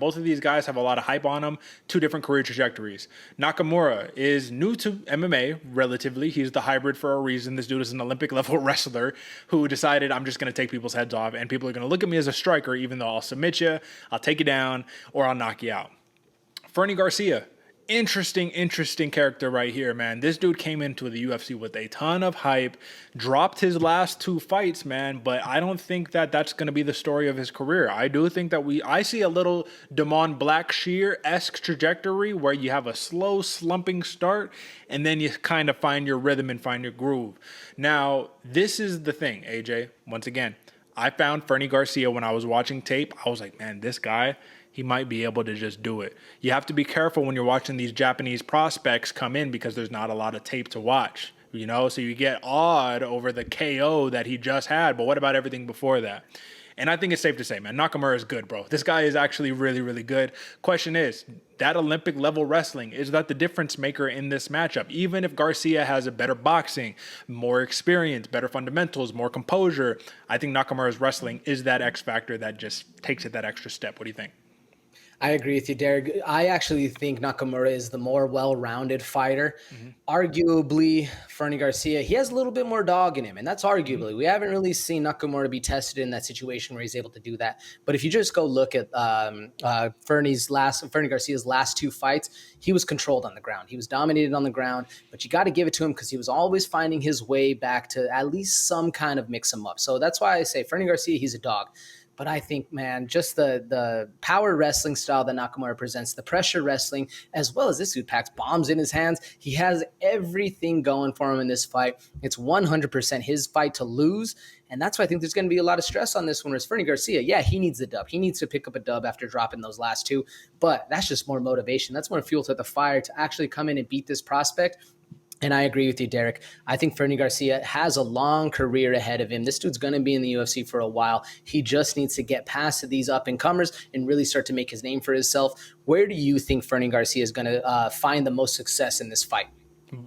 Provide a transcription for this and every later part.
Both of these guys have a lot of hype on them, two different career trajectories. Nakamura is new to MMA relatively. He's the hybrid for a reason. This dude is an Olympic level wrestler who decided I'm just going to take people's heads off and people are going to look at me as a striker even though I'll submit you, I'll take you down, or I'll knock you out. Fernie Garcia. Interesting character right here, man. This dude came into the UFC with a ton of hype, dropped his last two fights, man, but I don't think that that's going to be the story of his career. I do think that I see a little Damon Blackshear-esque trajectory where you have a slow slumping start and then you kind of find your rhythm and find your groove. Now, this is the thing, AJ, once again, I found Fernie Garcia when I was watching tape. I was like, man, this guy, he might be able to just do it. You have to be careful when you're watching these Japanese prospects come in because there's not a lot of tape to watch, you know? So you get awed over the KO that he just had, but what about everything before that? And I think it's safe to say, man, Nakamura is good, bro. This guy is actually really good. Question is, that Olympic level wrestling, is that the difference maker in this matchup? Even if Garcia has a better boxing, more experience, better fundamentals, more composure, I think Nakamura's wrestling is that X factor that just takes it that extra step. What do you think? I agree with you, Derek. I actually think Nakamura is the more well-rounded fighter. Arguably, Fernie Garcia, he has a little bit more dog in him, and that's arguably. We haven't really seen Nakamura be tested in that situation where he's able to do that. But if you just go look at Fernie Garcia's last two fights, he was controlled on the ground. He was dominated on the ground, but you got to give it to him because he was always finding his way back to at least some kind of mix him up. So that's why I say Fernie Garcia, he's a dog. But I think, man, just the power wrestling style that Nakamura presents, the pressure wrestling, as well as this dude packs bombs in his hands. He has everything going for him in this fight. It's 100% his fight to lose. And that's why I think there's going to be a lot of stress on this one. Whereas Fernie Garcia, yeah, he needs the dub. He needs to pick up a dub after dropping those last two. But that's just more motivation. That's more fuel to the fire to actually come in and beat this prospect. And I agree with you, Derek. I think Fernie Garcia has a long career ahead of him. This dude's going to be in the UFC for a while. He just needs to get past these up-and-comers and really start to make his name for himself. Where do you think Fernie Garcia is going to find the most success in this fight?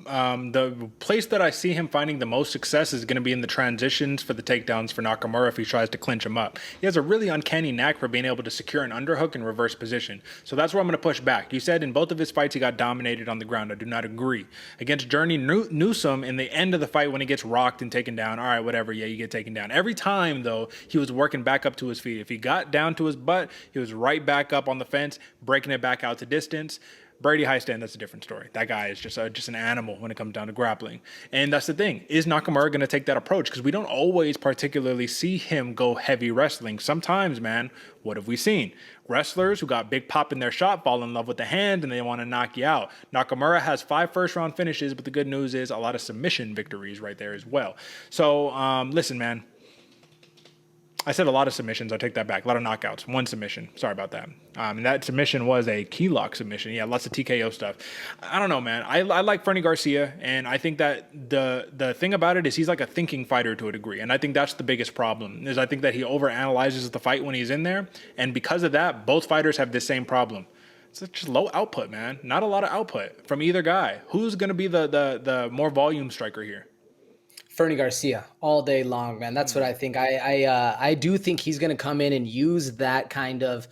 The place that I see him finding the most success is going to be in the transitions for the takedowns for Nakamura if he tries to clinch him up. He has a really uncanny knack for being able to secure an underhook in reverse position. So that's where I'm going to push back. You said in both of his fights he got dominated on the ground. I do not agree. Against Journey Newsome in the end of the fight when he gets rocked and taken down, all right, whatever, yeah, you get taken down. Every time, though, he was working back up to his feet. If he got down to his butt, he was right back up on the fence, breaking it back out to distance. Brady Highstand, that's a different story. That guy is just an animal when it comes down to grappling. And that's the thing. Is Nakamura going to take that approach? Because we don't always particularly see him go heavy wrestling. Sometimes, man, what have we seen? Wrestlers who got big pop in their shot fall in love with the hand and they want to knock you out. Nakamura has 5 first-round finishes, but the good news is a lot of submission victories right there as well. So, listen, man. I said a lot of submissions. I take that back. A lot of knockouts. 1 submission. Sorry about that. And that submission was a key lock submission. Yeah, lots of TKO stuff. I don't know, man. I like Fernie Garcia, and I think that the thing about it is he's like a thinking fighter to a degree, and I think that's the biggest problem, is I think that he overanalyzes the fight when he's in there, and because of that, both fighters have this same problem. It's just low output, man. Not a lot of output from either guy. Who's going to be the more volume striker here? Fernie Garcia all day long, man. That's what I think. I do think he's going to come in and use that kind of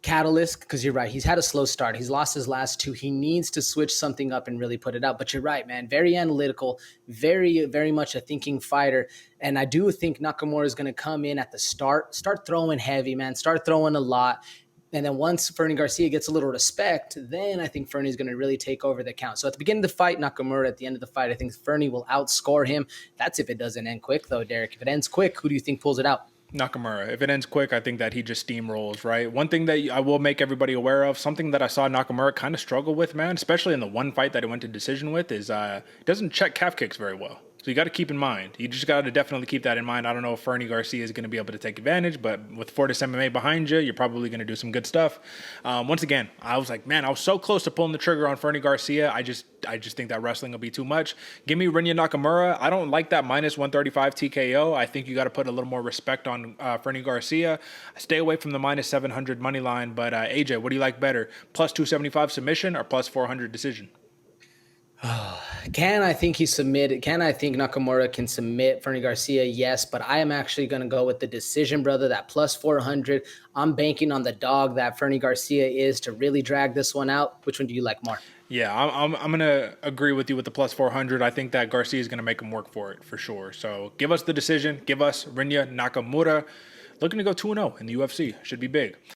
catalyst because you're right. He's had a slow start. He's lost his last 2. He needs to switch something up and really put it out. But you're right, man. Very analytical, very much a thinking fighter. And I do think Nakamura is going to come in at the start throwing heavy, man. Start throwing a lot. And then once Fernie Garcia gets a little respect, then I think Fernie's going to really take over the count. So at the beginning of the fight, Nakamura, at the end of the fight, I think Fernie will outscore him. That's if it doesn't end quick, though, Derek. If it ends quick, who do you think pulls it out? Nakamura. If it ends quick, I think that he just steamrolls, right? One thing that I will make everybody aware of, something that I saw Nakamura kind of struggle with, man, especially in the one fight that he went to decision with, is he doesn't check calf kicks very well. So you got to keep in mind. You just got to definitely keep that in mind. I don't know if Fernie Garcia is going to be able to take advantage, but with Fortis MMA behind you, you're probably going to do some good stuff. Once again, I was like, man, I was so close to pulling the trigger on Fernie Garcia. I just think that wrestling will be too much. Give me Rinya Nakamura. I don't like that minus 135 TKO. I think you got to put a little more respect on Fernie Garcia. Stay away from the minus 700 money line. But AJ, what do you like better? Plus 275 submission or plus 400 decision? Can I think he submitted? Can I think Nakamura can submit Fernie Garcia? Yes, but I am actually going to go with the decision, brother. That plus 400. I'm banking on the dog that Fernie Garcia is to really drag this one out. Which one do you like more? Yeah, I'm gonna agree with you with the plus 400. I think that Garcia is gonna make him work for it for sure. So give us the decision. Give us Rinya Nakamura, looking to go 2-0 in the UFC. Should be big.